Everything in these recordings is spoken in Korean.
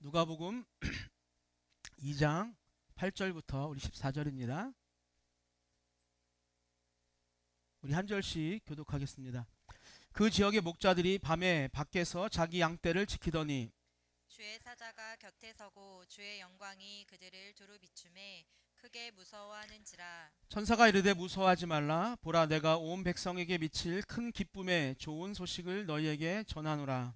누가복음 2장 8절부터 우리 14절입니다. 우리 한 절씩 교독하겠습니다. 그 지역의 목자들이 밤에 밖에서 자기 양떼를 지키더니 주의 사자가 곁에 서고 주의 영광이 그들을 두루 비추매 크게 무서워하는지라. 천사가 이르되 무서워하지 말라. 보라, 내가 온 백성에게 미칠 큰 기쁨의 좋은 소식을 너희에게 전하노라.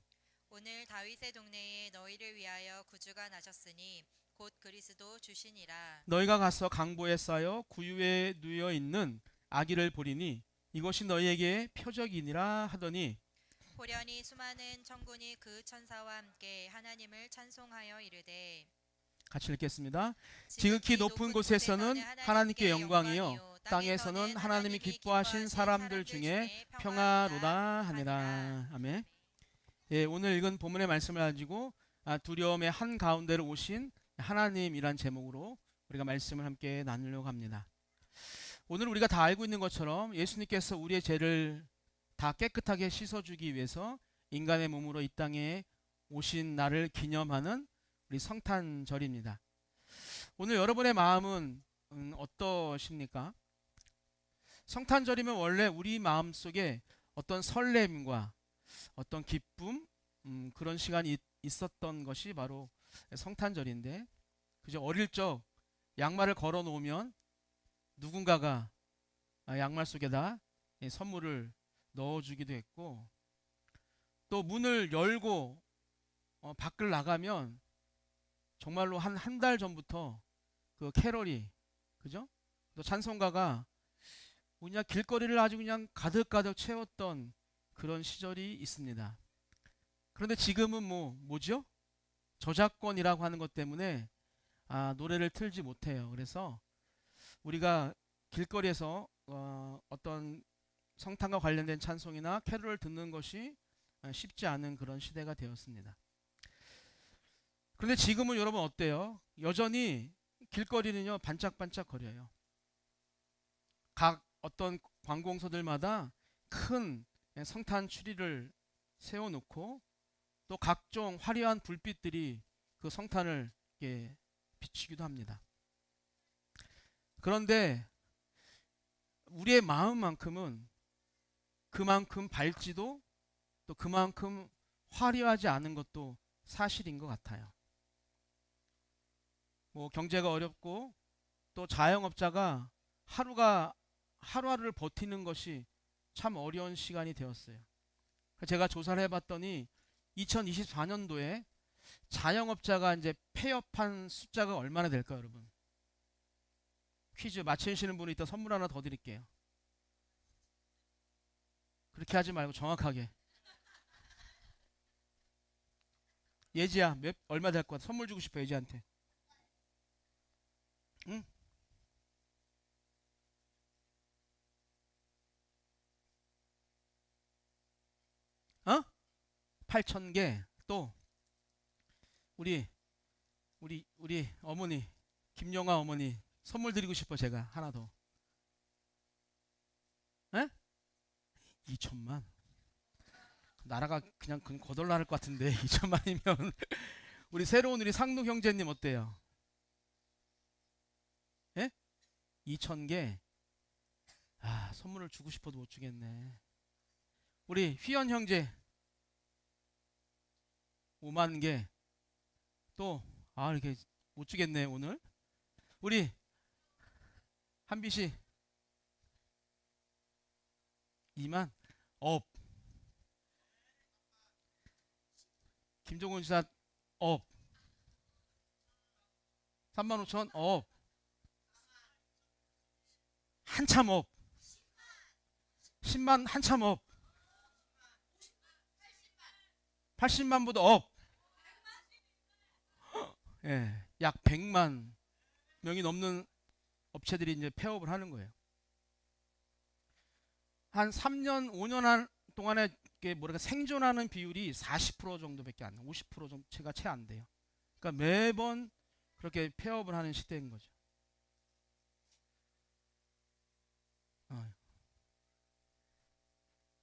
오늘 다윗의 동네에 너희를 위하여 구주가 나셨으니 곧 그리스도 주시니라. 너희가 가서 강보에 쌓여 구유에 누워 있는 아기를 보리니 이것이 너희에게 표적이니라 하더니 호련히 수많은 천군이 그 천사와 함께 하나님을 찬송하여 이르되. 같이 읽겠습니다. 지극히 높은 곳에서는 하나님께 영광이요 땅에서는 하나님이 기뻐하신 사람들 중에 평화로다 하니라. 아멘. 예, 오늘 읽은 본문의 말씀을 가지고 두려움의 한 가운데로 오신 하나님이란 제목으로 우리가 말씀을 함께 나누려고 합니다. 오늘 우리가 다 알고 있는 것처럼 예수님께서 우리의 죄를 다 깨끗하게 씻어주기 위해서 인간의 몸으로 이 땅에 오신 날을 기념하는 우리 성탄절입니다. 오늘 여러분의 마음은 어떠십니까? 성탄절이면 원래 우리 마음속에 어떤 설렘과 어떤 기쁨, 그런 시간이 있었던 것이 바로 성탄절인데, 그저 어릴 적 양말을 걸어 놓으면 누군가가 양말 속에다 선물을 넣어주기도 했고, 또 문을 열고 밖을 나가면 정말로 한 달 전부터 그 캐럴이, 그죠? 또 찬송가가 그냥 길거리를 아주 그냥 가득가득 채웠던 그런 시절이 있습니다. 그런데 지금은 뭐죠? 저작권이라고 하는 것 때문에 노래를 틀지 못해요. 그래서 우리가 길거리에서 어떤 성탄과 관련된 찬송이나 캐롤을 듣는 것이 쉽지 않은 그런 시대가 되었습니다. 그런데 지금은 여러분 어때요? 여전히 길거리는요 반짝반짝 거려요. 각 어떤 관공서들마다 큰 성탄 추리를 세워놓고 또 각종 화려한 불빛들이 그 성탄을 비추기도 합니다. 그런데 우리의 마음만큼은 그만큼 밝지도 또 그만큼 화려하지 않은 것도 사실인 것 같아요. 경제가 어렵고 또 자영업자가 하루하루를 버티는 것이 참 어려운 시간이 되었어요. 제가 조사를 해봤더니 2024년도에 자영업자가 이제 폐업한 숫자가 얼마나 될까요, 여러분? 퀴즈 맞히시는 분이 있다 선물 하나 더 드릴게요. 그렇게 하지 말고 정확하게. 예지야, 얼마 될 것 같아? 선물 주고 싶어, 예지한테. 응? 어? 8,000개. 또 우리 어머니 김영아 어머니 선물 드리고 싶어. 제가 하나 더. 에? 2천만. 나라가 그냥 거덜날 것 같은데 2천만이면 우리 새로운 우리 상동 형제님 어때요? 예? 2,000개. 선물을 주고 싶어도 못 주겠네. 우리 휘연 형제 5만 개. 또 이렇게 못 주겠네 오늘. 우리 한비 씨 2만. 업. 김종훈 지사 업. 3만 5천 업. 한참 업. 10만 한참 업. 80만보다 업. 예, 약 100만 명이 넘는 업체들이 이제 폐업을 하는 거예요. 한 3년, 5년 동안에 생존하는 비율이 40% 정도밖에 안 돼요. 50% 정도가 채 안 돼요. 그러니까 매번 그렇게 폐업을 하는 시대인 거죠.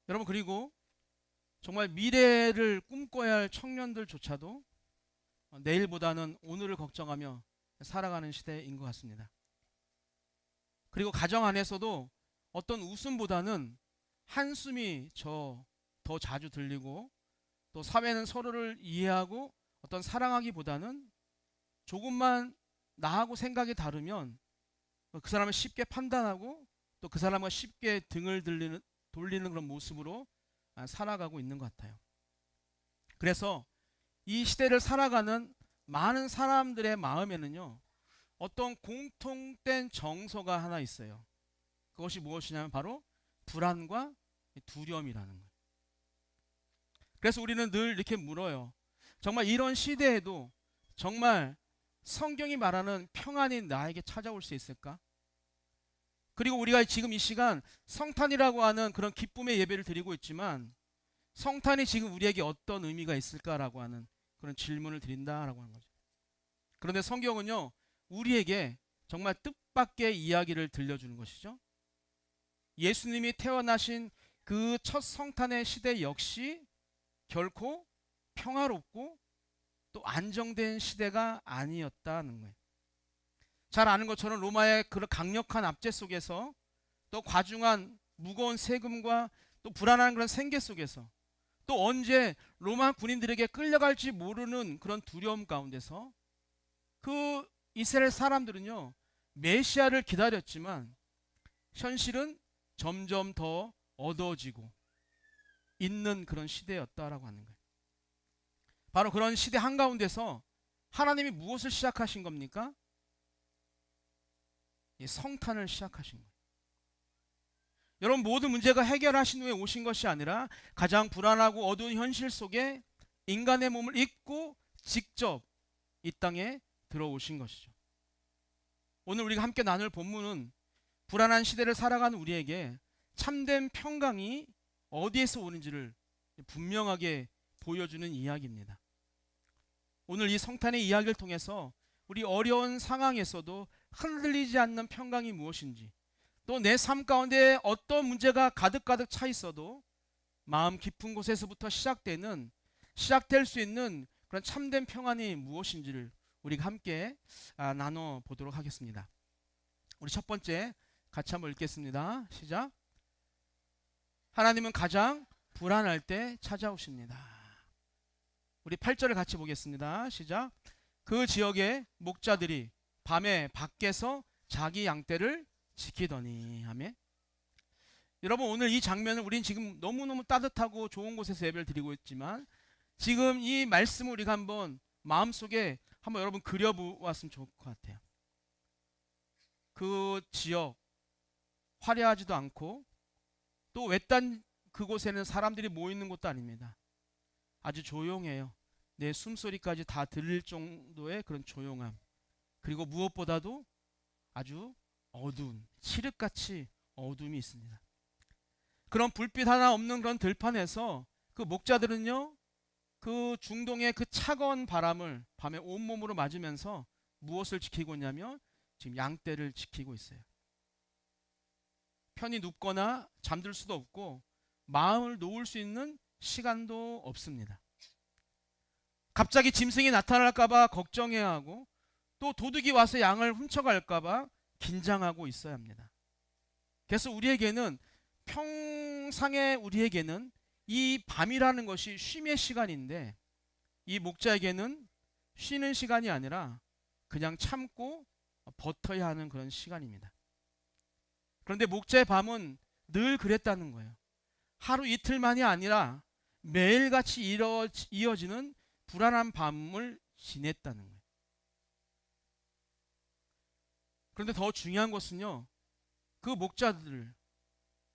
여러분, 그리고 정말 미래를 꿈꿔야 할 청년들조차도 내일보다는 오늘을 걱정하며 살아가는 시대인 것 같습니다. 그리고 가정 안에서도 어떤 웃음보다는 한숨이 더 자주 들리고, 또 사회는 서로를 이해하고 어떤 사랑하기보다는 조금만 나하고 생각이 다르면 그 사람을 쉽게 판단하고 또 그 사람과 쉽게 등을 돌리는 그런 모습으로 살아가고 있는 것 같아요. 그래서 이 시대를 살아가는 많은 사람들의 마음에는요, 어떤 공통된 정서가 하나 있어요. 그것이 무엇이냐면 바로 불안과 두려움이라는 거예요. 그래서 우리는 늘 이렇게 물어요. 정말 이런 시대에도 정말 성경이 말하는 평안이 나에게 찾아올 수 있을까? 그리고 우리가 지금 이 시간 성탄이라고 하는 그런 기쁨의 예배를 드리고 있지만, 성탄이 지금 우리에게 어떤 의미가 있을까라고 하는 그런 질문을 드린다라고 하는 거죠. 그런데 성경은요, 우리에게 정말 뜻밖의 이야기를 들려주는 것이죠. 예수님이 태어나신 그 첫 성탄의 시대 역시 결코 평화롭고 또 안정된 시대가 아니었다는 거예요. 잘 아는 것처럼 로마의 그런 강력한 압제 속에서, 또 과중한 무거운 세금과 또 불안한 그런 생계 속에서, 또 언제 로마 군인들에게 끌려갈지 모르는 그런 두려움 가운데서 그 이스라엘 사람들은요, 메시아를 기다렸지만 현실은 점점 더 어두워지고 있는 그런 시대였다라고 하는 거예요. 바로 그런 시대 한가운데서 하나님이 무엇을 시작하신 겁니까? 성탄을 시작하신 거예요. 여러분, 모든 문제가 해결하신 후에 오신 것이 아니라 가장 불안하고 어두운 현실 속에 인간의 몸을 입고 직접 이 땅에 들어오신 것이죠. 오늘 우리가 함께 나눌 본문은 불안한 시대를 살아가는 우리에게 참된 평강이 어디에서 오는지를 분명하게 보여주는 이야기입니다. 오늘 이 성탄의 이야기를 통해서 우리 어려운 상황에서도 흔들리지 않는 평강이 무엇인지, 또 내 삶 가운데 어떤 문제가 가득가득 차 있어도 마음 깊은 곳에서부터 시작될 수 있는 그런 참된 평안이 무엇인지를 우리가 함께 나눠보도록 하겠습니다. 우리 첫 번째 같이 한번 읽겠습니다. 시작. 하나님은 가장 불안할 때 찾아오십니다. 우리 8절을 같이 보겠습니다. 시작. 그 지역의 목자들이 밤에 밖에서 자기 양떼를 지키더니. 아멘. 여러분, 오늘 이 장면을 우리는 지금 너무너무 따뜻하고 좋은 곳에서 예배를 드리고 있지만, 지금 이 말씀을 우리가 한번 마음속에 한번 여러분 그려보았으면 좋을 것 같아요. 그 지역 화려하지도 않고 또 외딴 그곳에는 사람들이 모이는 곳도 아닙니다. 아주 조용해요. 내 숨소리까지 다 들릴 정도의 그런 조용함, 그리고 무엇보다도 아주 어두운, 칠흑같이 어둠이 있습니다. 그런 불빛 하나 없는 그런 들판에서 그 목자들은요, 그 중동의 그 차가운 바람을 밤에 온몸으로 맞으면서 무엇을 지키고 있냐면 지금 양떼를 지키고 있어요. 편히 눕거나 잠들 수도 없고 마음을 놓을 수 있는 시간도 없습니다. 갑자기 짐승이 나타날까봐 걱정해야 하고, 또 도둑이 와서 양을 훔쳐갈까봐 긴장하고 있어야 합니다. 그래서 평상의 우리에게는 이 밤이라는 것이 쉼의 시간인데, 이 목자에게는 쉬는 시간이 아니라 그냥 참고 버텨야 하는 그런 시간입니다. 그런데 목자의 밤은 늘 그랬다는 거예요. 하루 이틀만이 아니라 매일같이 이어지는 불안한 밤을 지냈다는 거예요. 그런데 더 중요한 것은요, 그 목자들을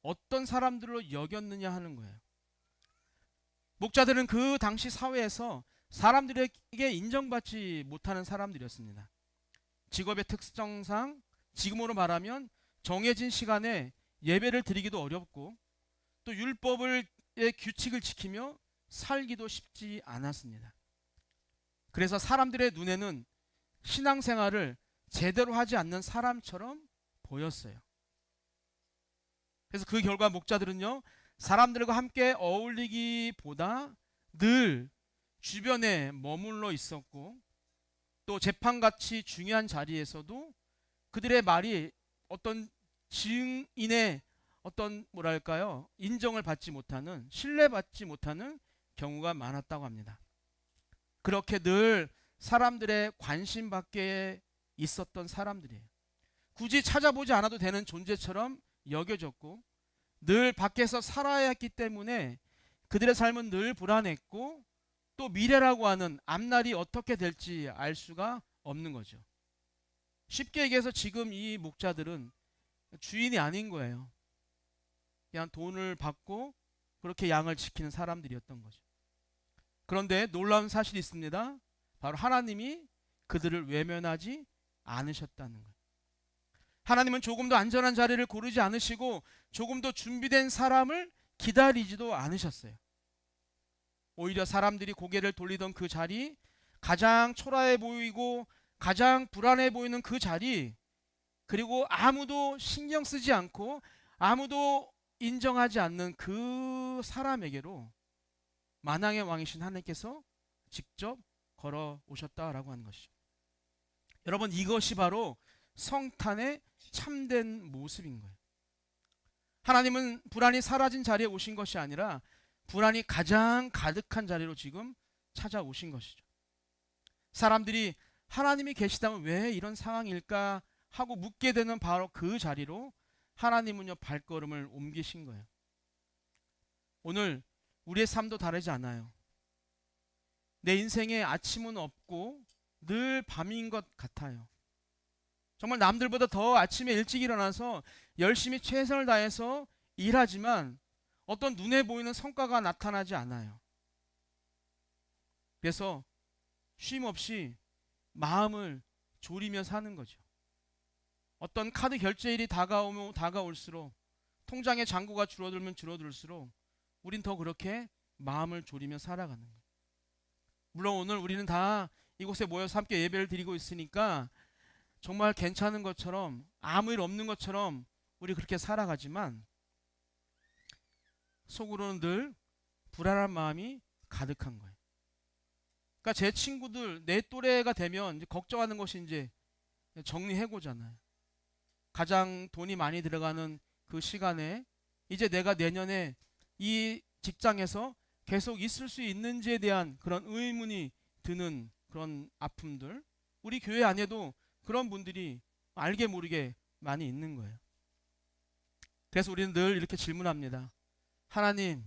어떤 사람들로 여겼느냐 하는 거예요. 목자들은 그 당시 사회에서 사람들에게 인정받지 못하는 사람들이었습니다. 직업의 특성상 지금으로 말하면 정해진 시간에 예배를 드리기도 어렵고, 또 율법의 규칙을 지키며 살기도 쉽지 않았습니다. 그래서 사람들의 눈에는 신앙생활을 제대로 하지 않는 사람처럼 보였어요. 그래서 그 결과 목자들은요, 사람들과 함께 어울리기보다 늘 주변에 머물러 있었고, 또 재판같이 중요한 자리에서도 그들의 말이 어떤 증인의 어떤 뭐랄까요, 인정을 받지 못하는, 신뢰받지 못하는 경우가 많았다고 합니다. 그렇게 늘 사람들의 관심 밖에 있었던 사람들이에요. 굳이 찾아보지 않아도 되는 존재처럼 여겨졌고 늘 밖에서 살아야 했기 때문에 그들의 삶은 늘 불안했고 또 미래라고 하는 앞날이 어떻게 될지 알 수가 없는 거죠. 쉽게 얘기해서 지금 이 목자들은 주인이 아닌 거예요. 그냥 돈을 받고 그렇게 양을 지키는 사람들이었던 거죠. 그런데 놀라운 사실이 있습니다. 바로 하나님이 그들을 외면하지 않으셨다는 거예요. 하나님은 조금 더 안전한 자리를 고르지 않으시고 조금 더 준비된 사람을 기다리지도 않으셨어요. 오히려 사람들이 고개를 돌리던 그 자리, 가장 초라해 보이고 가장 불안해 보이는 그 자리, 그리고 아무도 신경 쓰지 않고 아무도 인정하지 않는 그 사람에게로 만왕의 왕이신 하나님께서 직접 걸어오셨다라고 하는 것이죠. 여러분, 이것이 바로 성탄의 참된 모습인 거예요. 하나님은 불안이 사라진 자리에 오신 것이 아니라 불안이 가장 가득한 자리로 지금 찾아오신 것이죠. 사람들이 하나님이 계시다면 왜 이런 상황일까 하고 묻게 되는 바로 그 자리로 하나님은요 발걸음을 옮기신 거예요. 오늘 우리의 삶도 다르지 않아요. 내 인생에 아침은 없고 늘 밤인 것 같아요. 정말 남들보다 더 아침에 일찍 일어나서 열심히 최선을 다해서 일하지만 어떤 눈에 보이는 성과가 나타나지 않아요. 그래서 쉼 없이 마음을 졸이며 사는 거죠. 어떤 카드 결제일이 다가오면 다가올수록 통장의 잔고가 줄어들면 줄어들수록 우린 더 그렇게 마음을 졸이며 살아가는 거예요. 물론 오늘 우리는 다 이곳에 모여서 함께 예배를 드리고 있으니까 정말 괜찮은 것처럼 아무 일 없는 것처럼 우리 그렇게 살아가지만 속으로는 늘 불안한 마음이 가득한 거예요. 그러니까 제 친구들 내 또래가 되면 이제 걱정하는 것이 이제 정리해고잖아요. 가장 돈이 많이 들어가는 그 시간에 이제 내가 내년에 이 직장에서 계속 있을 수 있는지에 대한 그런 의문이 드는 그런 아픔들, 우리 교회 안에도 그런 분들이 알게 모르게 많이 있는 거예요. 그래서 우리는 늘 이렇게 질문합니다. 하나님,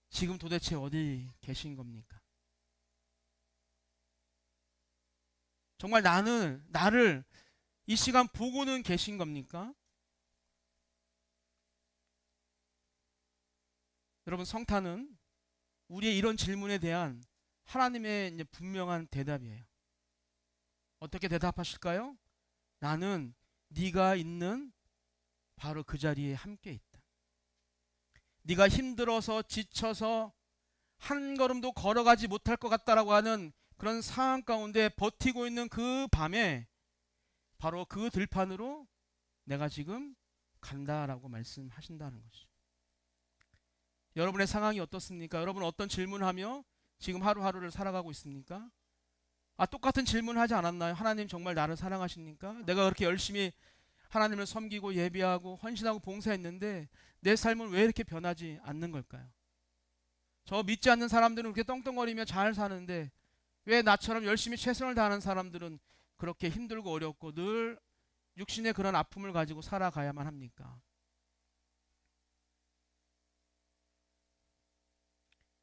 지금 도대체 어디 계신 겁니까? 정말 나를 이 시간 보고는 계신 겁니까? 여러분, 성탄은 우리의 이런 질문에 대한 하나님의 이제 분명한 대답이에요. 어떻게 대답하실까요? 나는 네가 있는 바로 그 자리에 함께 있다. 네가 힘들어서 지쳐서 한 걸음도 걸어가지 못할 것 같다라고 하는 그런 상황 가운데 버티고 있는 그 밤에 바로 그 들판으로 내가 지금 간다라고 말씀하신다는 것이죠. 여러분의 상황이 어떻습니까? 여러분 어떤 질문을 하며 지금 하루하루를 살아가고 있습니까? 똑같은 질문을 하지 않았나요? 하나님 정말 나를 사랑하십니까? 내가 그렇게 열심히 하나님을 섬기고 예비하고 헌신하고 봉사했는데 내 삶은 왜 이렇게 변하지 않는 걸까요? 저 믿지 않는 사람들은 그렇게 떵떵거리며 잘 사는데 왜 나처럼 열심히 최선을 다하는 사람들은 그렇게 힘들고 어렵고 늘 육신의 그런 아픔을 가지고 살아가야만 합니까?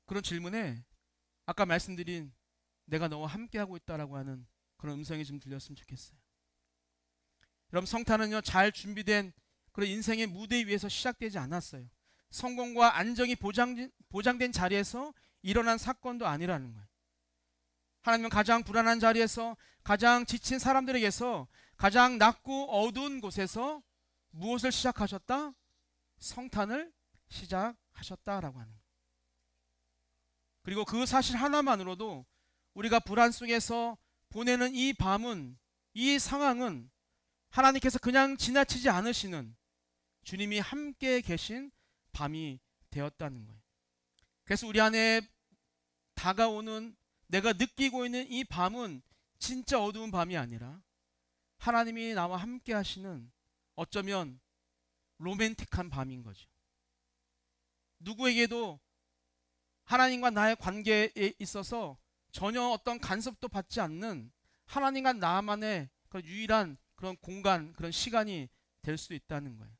그런 질문에 아까 말씀드린 내가 너와 함께하고 있다라고 하는 그런 음성이 좀 들렸으면 좋겠어요. 여러분, 성탄은요 잘 준비된 그런 인생의 무대 위에서 시작되지 않았어요. 성공과 안정이 보장된 자리에서 일어난 사건도 아니라는 거예요. 하나님은 가장 불안한 자리에서, 가장 지친 사람들에게서, 가장 낮고 어두운 곳에서 무엇을 시작하셨다? 성탄을 시작하셨다라고 하는 거예요. 그리고 그 사실 하나만으로도 우리가 불안 속에서 보내는 이 밤은, 이 상황은 하나님께서 그냥 지나치지 않으시는 주님이 함께 계신 밤이 되었다는 거예요. 그래서 우리 안에 다가오는, 내가 느끼고 있는 이 밤은 진짜 어두운 밤이 아니라 하나님이 나와 함께 하시는 어쩌면 로맨틱한 밤인 거죠. 누구에게도 하나님과 나의 관계에 있어서 전혀 어떤 간섭도 받지 않는 하나님과 나만의 그런 유일한 그런 공간, 그런 시간이 될 수 있다는 거예요.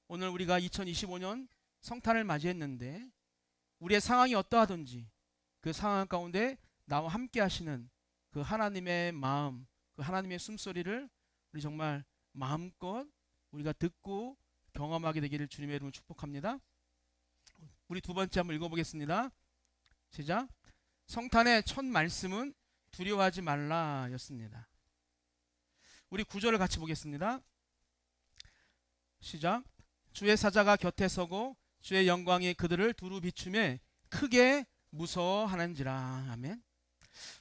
오늘 우리가 2025년 성탄을 맞이했는데 우리의 상황이 어떠하든지 그 상황 가운데 나와 함께 하시는 그 하나님의 마음, 그 하나님의 숨소리를 우리 정말 마음껏 우리가 듣고 경험하게 되기를 주님의 이름으로 축복합니다. 우리 두 번째 한번 읽어보겠습니다. 시작. 성탄의 첫 말씀은 두려워하지 말라 였습니다. 우리 9절을 같이 보겠습니다. 시작. 주의 사자가 곁에 서고 주의 영광이 그들을 두루 비추매 크게 무서워하는지라. 아멘.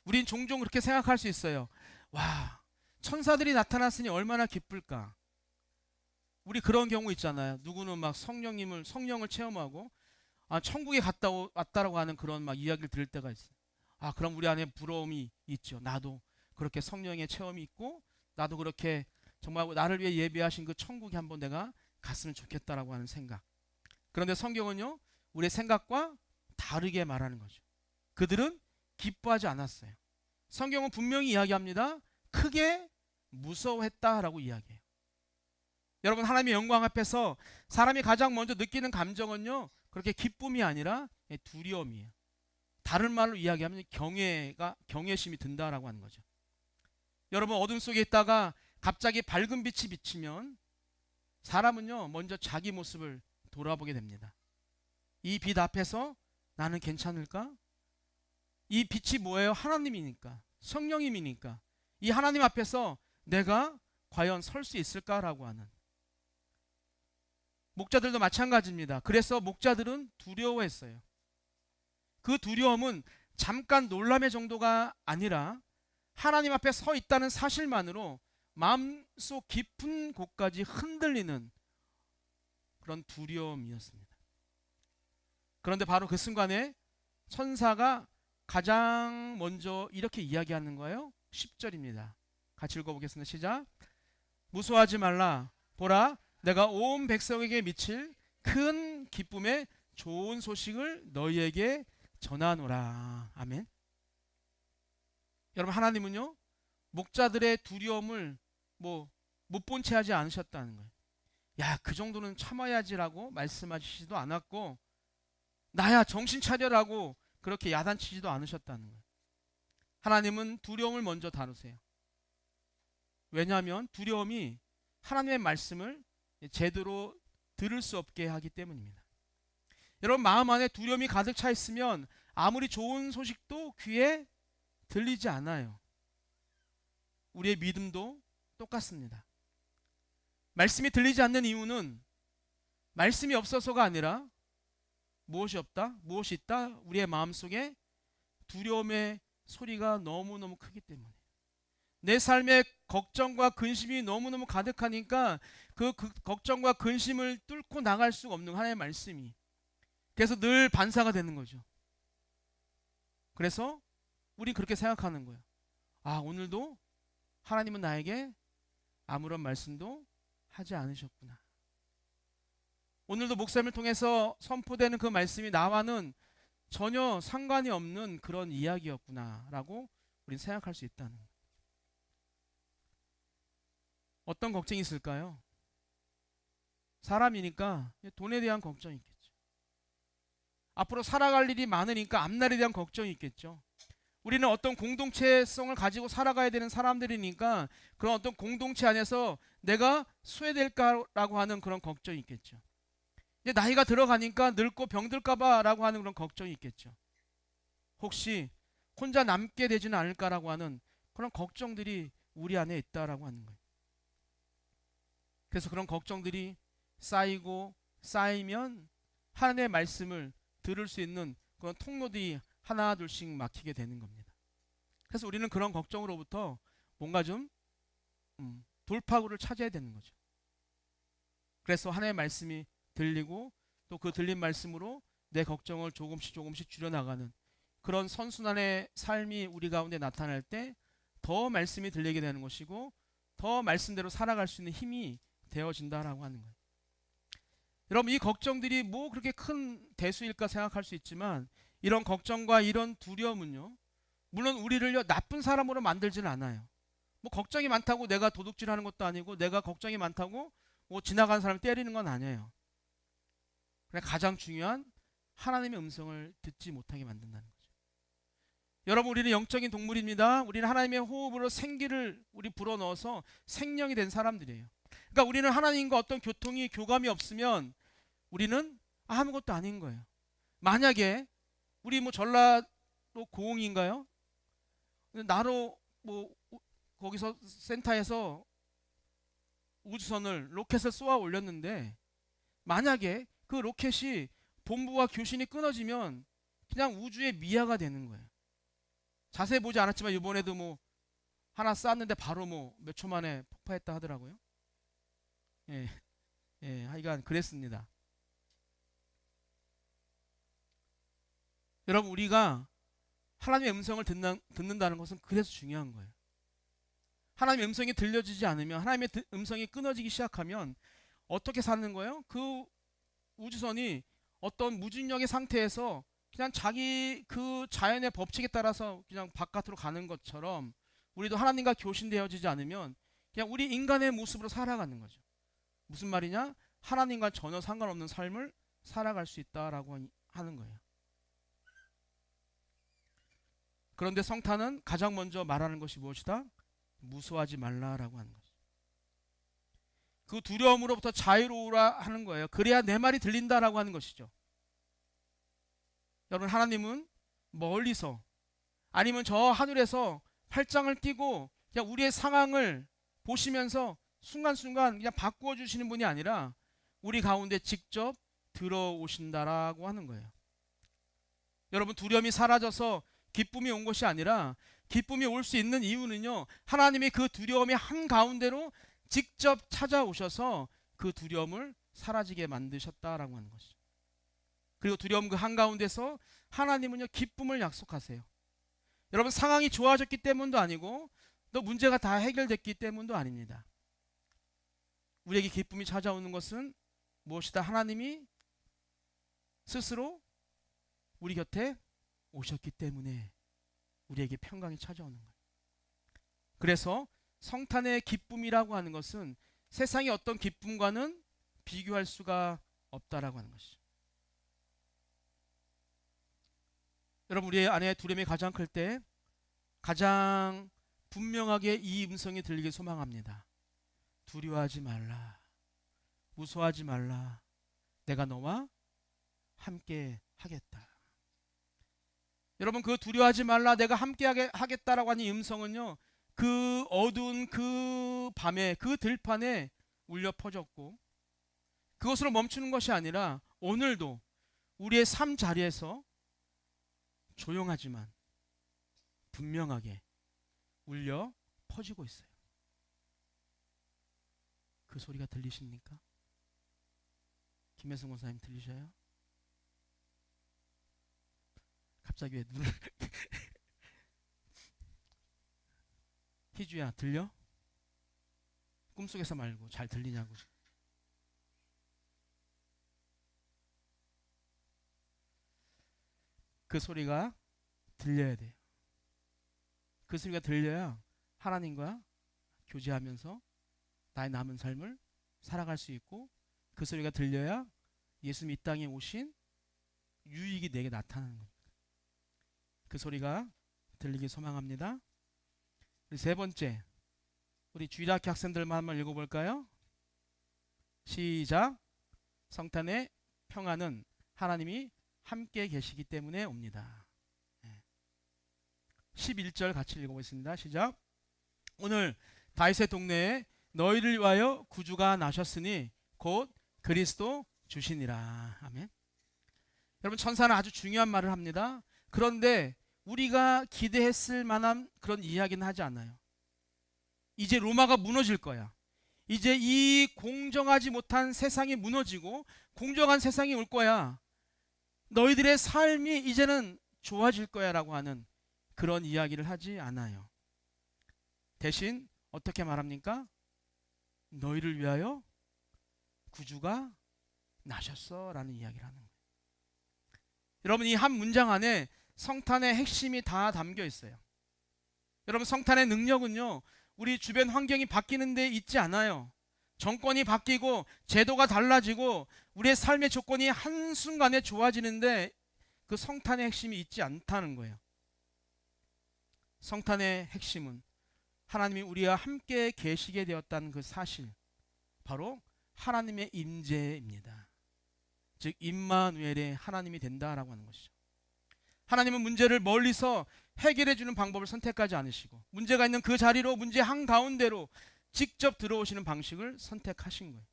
우린 종종 그렇게 생각할 수 있어요. 와, 천사들이 나타났으니 얼마나 기쁠까. 우리 그런 경우 있잖아요. 누구는 막 성령을 체험하고 천국에 갔다 왔다라고 하는 그런 막 이야기를 들을 때가 있어요. 그럼 우리 안에 부러움이 있죠. 나도 그렇게 성령의 체험이 있고 나도 그렇게 정말 나를 위해 예비하신 그 천국에 한번 내가 갔으면 좋겠다라고 하는 생각. 그런데 성경은요, 우리의 생각과 다르게 말하는 거죠. 그들은 기뻐하지 않았어요. 성경은 분명히 이야기합니다. 크게 무서워했다라고 이야기해요. 여러분, 하나님의 영광 앞에서 사람이 가장 먼저 느끼는 감정은요, 그렇게 기쁨이 아니라 두려움이에요. 다른 말로 이야기하면 경외심이 든다라고 하는 거죠. 여러분, 어둠 속에 있다가 갑자기 밝은 빛이 비치면 사람은요, 먼저 자기 모습을 돌아보게 됩니다. 이 빛 앞에서 나는 괜찮을까? 이 빛이 뭐예요? 하나님이니까, 성령님이니까 이 하나님 앞에서 내가 과연 설 수 있을까라고 하는. 목자들도 마찬가지입니다. 그래서 목자들은 두려워했어요. 그 두려움은 잠깐 놀람의 정도가 아니라 하나님 앞에 서 있다는 사실만으로 마음속 깊은 곳까지 흔들리는 그런 두려움이었습니다. 그런데 바로 그 순간에 천사가 가장 먼저 이렇게 이야기하는 거예요. 10절입니다. 같이 읽어보겠습니다. 시작. 무서워하지 말라. 보라, 내가 온 백성에게 미칠 큰 기쁨의 좋은 소식을 너희에게 전하노라. 아멘. 여러분, 하나님은요, 목자들의 두려움을 못 본 채 하지 않으셨다는 거예요. 야, 그 정도는 참아야지라고 말씀하시지도 않았고, 나야 정신 차려라고 그렇게 야단치지도 않으셨다는 거예요. 하나님은 두려움을 먼저 다루세요. 왜냐하면 두려움이 하나님의 말씀을 제대로 들을 수 없게 하기 때문입니다. 여러분, 마음 안에 두려움이 가득 차 있으면 아무리 좋은 소식도 귀에 들리지 않아요. 우리의 믿음도 똑같습니다. 말씀이 들리지 않는 이유는 말씀이 없어서가 아니라 무엇이 없다? 무엇이 있다? 우리의 마음속에 두려움의 소리가 너무너무 크기 때문에. 내 삶에 걱정과 근심이 너무너무 가득하니까 그 걱정과 근심을 뚫고 나갈 수가 없는 하나님의 말씀이. 그래서 늘 반사가 되는 거죠. 그래서 우리 그렇게 생각하는 거예요. 오늘도 하나님은 나에게 아무런 말씀도 하지 않으셨구나. 오늘도 목사님을 통해서 선포되는 그 말씀이 나와는 전혀 상관이 없는 그런 이야기였구나 라고 우리는 생각할 수 있다는 거예요. 어떤 걱정이 있을까요? 사람이니까 돈에 대한 걱정이 있겠죠. 앞으로 살아갈 일이 많으니까 앞날에 대한 걱정이 있겠죠. 우리는 어떤 공동체성을 가지고 살아가야 되는 사람들이니까 그런 어떤 공동체 안에서 내가 소외될까라고 하는 그런 걱정이 있겠죠. 이제 나이가 들어가니까 늙고 병들까봐 라고 하는 그런 걱정이 있겠죠. 혹시 혼자 남게 되지는 않을까라고 하는 그런 걱정들이 우리 안에 있다라고 하는 거예요. 그래서 그런 걱정들이 쌓이고 쌓이면 하나님의 말씀을 들을 수 있는 그런 통로들이 하나 둘씩 막히게 되는 겁니다. 그래서 우리는 그런 걱정으로부터 뭔가 좀 돌파구를 찾아야 되는 거죠. 그래서 하나님의 말씀이 들리고 또 그 들린 말씀으로 내 걱정을 조금씩 줄여나가는 그런 선순환의 삶이 우리 가운데 나타날 때 더 말씀이 들리게 되는 것이고 더 말씀대로 살아갈 수 있는 힘이 되어진다라고 하는 거예요. 여러분, 이 걱정들이 뭐 그렇게 큰 대수일까 생각할 수 있지만 이런 걱정과 이런 두려움은요, 물론 우리를 나쁜 사람으로 만들지는 않아요. 뭐 걱정이 많다고 내가 도둑질하는 것도 아니고 내가 걱정이 많다고 뭐 지나가는 사람 때리는 건 아니에요. 그냥 가장 중요한 하나님의 음성을 듣지 못하게 만든다는 거죠. 여러분, 우리는 영적인 동물입니다. 우리는 하나님의 호흡으로 생기를 우리 불어넣어서 생명이 된 사람들이에요. 그러니까 우리는 하나님과 어떤 교감이 없으면 우리는 아무것도 아닌 거예요. 만약에 우리 뭐 전라도 고흥인가요? 나로 뭐 거기서 센터에서 우주선을 로켓을 쏘아 올렸는데 만약에 그 로켓이 본부와 교신이 끊어지면 그냥 우주의 미아가 되는 거예요. 자세히 보지 않았지만 이번에도 뭐 하나 쐈는데 바로 뭐 몇 초 만에 폭파했다 하더라고요. 하여간 그랬습니다. 여러분, 우리가 하나님의 음성을 듣는다는 것은 그래서 중요한 거예요. 하나님의 음성이 들려지지 않으면, 하나님의 음성이 끊어지기 시작하면 어떻게 사는 거예요? 그 우주선이 어떤 무중력의 상태에서 그냥 자기 그 자연의 법칙에 따라서 그냥 바깥으로 가는 것처럼 우리도 하나님과 교신되어지지 않으면 그냥 우리 인간의 모습으로 살아가는 거죠. 무슨 말이냐? 하나님과 전혀 상관없는 삶을 살아갈 수 있다라고 하는 거예요. 그런데 성탄은 가장 먼저 말하는 것이 무엇이다? 무서워하지 말라라고 하는 거죠. 그 두려움으로부터 자유로우라 하는 거예요. 그래야 내 말이 들린다라고 하는 것이죠. 여러분, 하나님은 멀리서 아니면 저 하늘에서 팔짱을 끼고 그냥 우리의 상황을 보시면서 순간순간 그냥 바꾸어 주시는 분이 아니라 우리 가운데 직접 들어오신다라고 하는 거예요. 여러분, 두려움이 사라져서 기쁨이 온 것이 아니라 기쁨이 올 수 있는 이유는요, 하나님이 그 두려움의 한가운데로 직접 찾아오셔서 그 두려움을 사라지게 만드셨다라고 하는 것이죠. 그리고 두려움 그 한가운데서 하나님은요, 기쁨을 약속하세요. 여러분, 상황이 좋아졌기 때문도 아니고 또 문제가 다 해결됐기 때문도 아닙니다. 우리에게 기쁨이 찾아오는 것은 무엇이다? 하나님이 스스로 우리 곁에 오셨기 때문에 우리에게 평강이 찾아오는 거예요. 그래서 성탄의 기쁨이라고 하는 것은 세상의 어떤 기쁨과는 비교할 수가 없다라고 하는 것이죠. 여러분, 우리 안에 두려움이 가장 클 때 가장 분명하게 이 음성이 들리길 소망합니다. 두려워하지 말라. 무서워하지 말라. 내가 너와 함께 하겠다. 여러분, 그 두려워하지 말라, 내가 함께 하겠다라고 하는 이 음성은요, 그 어두운 그 밤에 그 들판에 울려 퍼졌고 그것으로 멈추는 것이 아니라 오늘도 우리의 삶 자리에서 조용하지만 분명하게 울려 퍼지고 있어요. 그 소리가 들리십니까? 김혜성 권사님 들리셔요? 갑자기 왜 눈을 희주야, 들려? 꿈속에서 말고 잘 들리냐고. 그 소리가 들려야 돼요. 그 소리가 들려야 하나님과 교제하면서 나의 남은 삶을 살아갈 수 있고, 그 소리가 들려야 예수님이 이 땅에 오신 유익이 내게 나타나는 겁니다. 그 소리가 들리길 소망합니다. 세 번째, 우리 주일학교 학생들만 한번 읽어볼까요? 시작. 성탄의 평안은 하나님이 함께 계시기 때문에 옵니다. 11절 같이 읽어보겠습니다. 시작. 오늘 다윗의 동네에 너희를 위하여 구주가 나셨으니 곧 그리스도 주시니라. 아멘. 여러분, 천사는 아주 중요한 말을 합니다. 그런데 우리가 기대했을 만한 그런 이야기는 하지 않아요. 이제 로마가 무너질 거야. 이제 이 공정하지 못한 세상이 무너지고 공정한 세상이 올 거야. 너희들의 삶이 이제는 좋아질 거야 라고 하는 그런 이야기를 하지 않아요. 대신 어떻게 말합니까? 너희를 위하여 구주가 나셨어 라는 이야기를 하는 거예요. 여러분, 이 한 문장 안에 성탄의 핵심이 다 담겨 있어요. 여러분, 성탄의 능력은요, 우리 주변 환경이 바뀌는 데 있지 않아요. 정권이 바뀌고 제도가 달라지고 우리의 삶의 조건이 한순간에 좋아지는데 그 성탄의 핵심이 있지 않다는 거예요. 성탄의 핵심은 하나님이 우리와 함께 계시게 되었다는 그 사실, 바로 하나님의 임재입니다. 즉 임마누엘의 하나님이 된다라고 하는 것이죠. 하나님은 문제를 멀리서 해결해 주는 방법을 선택하지 않으시고 문제가 있는 그 자리로, 문제 한가운데로 직접 들어오시는 방식을 선택하신 거예요.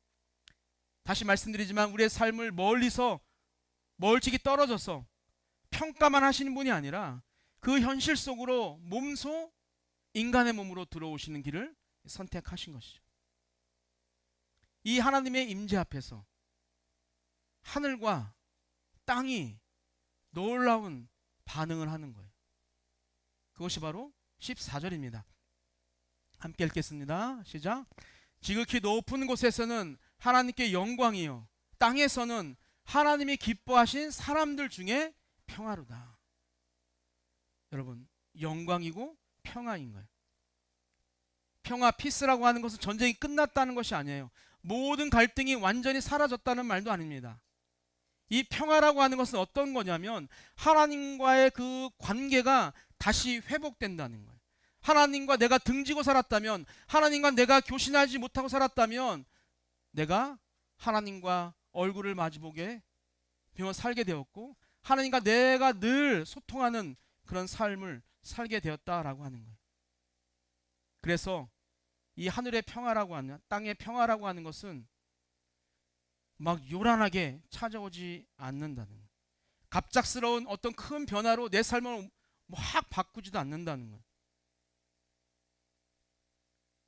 다시 말씀드리지만 우리의 삶을 멀리서 멀찍이 떨어져서 평가만 하시는 분이 아니라 그 현실 속으로 몸소 인간의 몸으로 들어오시는 길을 선택하신 것이죠. 이 하나님의 임재 앞에서 하늘과 땅이 놀라운 반응을 하는 거예요. 그것이 바로 14절입니다. 함께 읽겠습니다. 시작. 지극히 높은 곳에서는 하나님께 영광이요 땅에서는 하나님이 기뻐하신 사람들 중에 평화로다. 여러분, 영광이고 평화인 거예요. 평화, 피스라고 하는 것은 전쟁이 끝났다는 것이 아니에요. 모든 갈등이 완전히 사라졌다는 말도 아닙니다. 이 평화라고 하는 것은 어떤 거냐면 하나님과의 그 관계가 다시 회복된다는 거예요. 하나님과 내가 등지고 살았다면, 하나님과 내가 교신하지 못하고 살았다면 내가 하나님과 얼굴을 마주보게 되어 살게 되었고 하나님과 내가 늘 소통하는 그런 삶을 살게 되었다라고 하는 거예요. 그래서 이 하늘의 평화라고 하는, 땅의 평화라고 하는 것은 막 요란하게 찾아오지 않는다는 거예요. 갑작스러운 어떤 큰 변화로 내 삶을 확 바꾸지도 않는다는 거예요.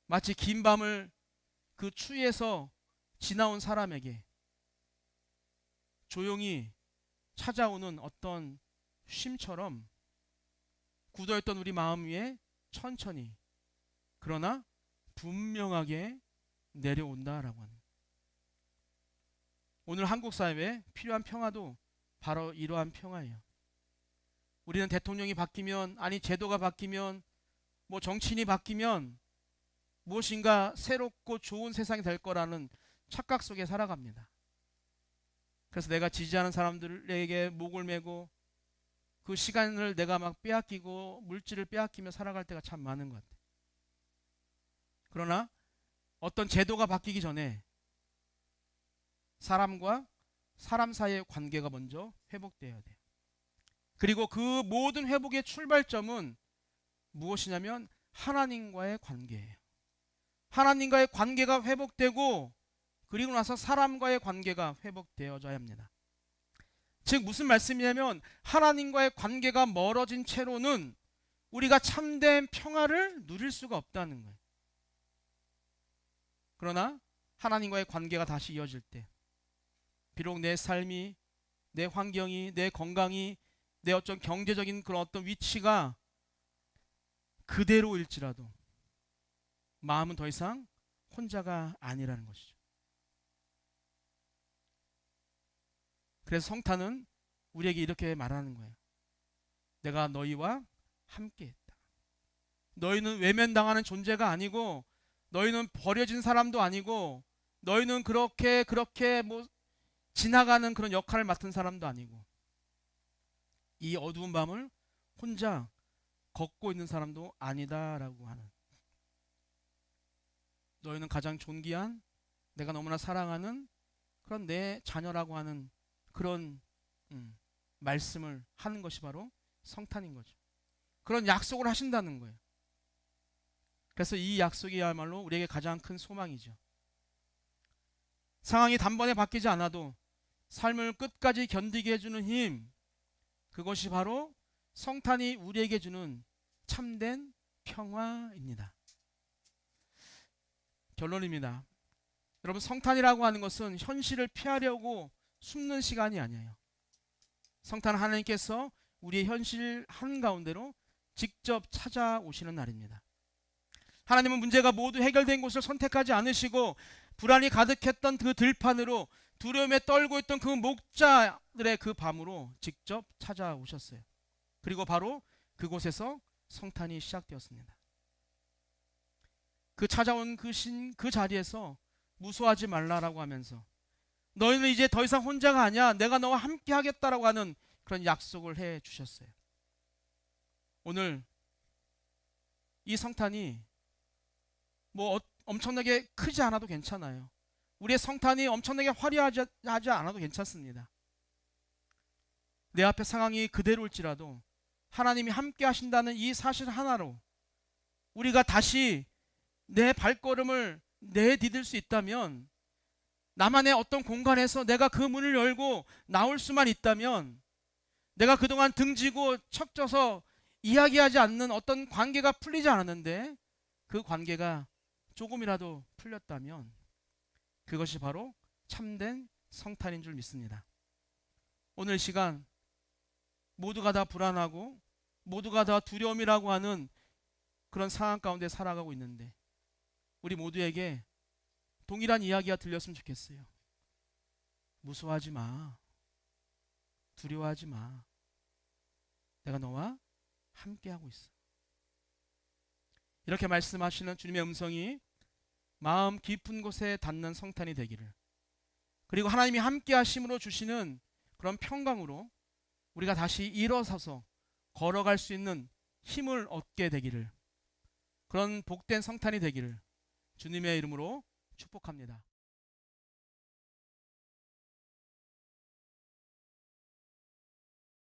마치 긴 밤을 그 추위에서 지나온 사람에게 조용히 찾아오는 어떤 쉼처럼 굳어있던 우리 마음 위에 천천히 그러나 분명하게 내려온다라고 하는, 오늘 한국 사회에 필요한 평화도 바로 이러한 평화예요. 우리는 대통령이 바뀌면, 아니 제도가 바뀌면, 뭐 정치인이 바뀌면 무엇인가 새롭고 좋은 세상이 될 거라는 착각 속에 살아갑니다. 그래서 내가 지지하는 사람들에게 목을 메고 그 시간을 내가 막 빼앗기고 물질을 빼앗기며 살아갈 때가 참 많은 것 같아요. 그러나 어떤 제도가 바뀌기 전에 사람과 사람 사이의 관계가 먼저 회복되어야 돼요. 그리고 그 모든 회복의 출발점은 무엇이냐면 하나님과의 관계예요. 하나님과의 관계가 회복되고 그리고 나서 사람과의 관계가 회복되어져야 합니다. 즉 무슨 말씀이냐면 하나님과의 관계가 멀어진 채로는 우리가 참된 평화를 누릴 수가 없다는 거예요. 그러나 하나님과의 관계가 다시 이어질 때 비록 내 삶이, 내 환경이, 내 건강이, 내 어떤 경제적인 그런 어떤 위치가 그대로일지라도 마음은 더 이상 혼자가 아니라는 것이죠. 그래서 성탄은 우리에게 이렇게 말하는 거예요. 내가 너희와 함께했다. 너희는 외면당하는 존재가 아니고, 너희는 버려진 사람도 아니고, 너희는 그렇게 뭐 지나가는 그런 역할을 맡은 사람도 아니고, 이 어두운 밤을 혼자 걷고 있는 사람도 아니다라고 하는, 너희는 가장 존귀한, 내가 너무나 사랑하는 그런 내 자녀라고 하는 그런 말씀을 하는 것이 바로 성탄인 거죠. 그런 약속을 하신다는 거예요. 그래서 이 약속이야말로 우리에게 가장 큰 소망이죠. 상황이 단번에 바뀌지 않아도 삶을 끝까지 견디게 해주는 힘, 그것이 바로 성탄이 우리에게 주는 참된 평화입니다. 결론입니다. 여러분, 성탄이라고 하는 것은 현실을 피하려고 숨는 시간이 아니에요. 성탄은 하나님께서 우리의 현실 한가운데로 직접 찾아오시는 날입니다. 하나님은 문제가 모두 해결된 곳을 선택하지 않으시고 불안이 가득했던 그 들판으로 두려움에 떨고 있던 그 목자들의 그 밤으로 직접 찾아오셨어요. 그리고 바로 그곳에서 성탄이 시작되었습니다. 그 찾아온 그 자리에서 무서워하지 말라라고 하면서 너희는 이제 더 이상 혼자가 아니야. 내가 너와 함께 하겠다라고 하는 그런 약속을 해 주셨어요. 오늘 이 성탄이 엄청나게 크지 않아도 괜찮아요. 우리의 성탄이 엄청나게 화려하지 않아도 괜찮습니다. 내 앞에 상황이 그대로일지라도 하나님이 함께 하신다는 이 사실 하나로 우리가 다시 내 발걸음을 내디딜 수 있다면, 나만의 어떤 공간에서 내가 그 문을 열고 나올 수만 있다면, 내가 그동안 등지고 척져서 이야기하지 않는 어떤 관계가 풀리지 않았는데 그 관계가 조금이라도 풀렸다면 그것이 바로 참된 성탄인 줄 믿습니다. 오늘 시간 모두가 다 불안하고 모두가 다 두려움이라고 하는 그런 상황 가운데 살아가고 있는데 우리 모두에게 동일한 이야기가 들렸으면 좋겠어요. 무서워하지 마. 두려워하지 마. 내가 너와 함께하고 있어. 이렇게 말씀하시는 주님의 음성이 마음 깊은 곳에 닿는 성탄이 되기를, 그리고 하나님이 함께 하심으로 주시는 그런 평강으로 우리가 다시 일어서서 걸어갈 수 있는 힘을 얻게 되기를, 그런 복된 성탄이 되기를 주님의 이름으로 축복합니다.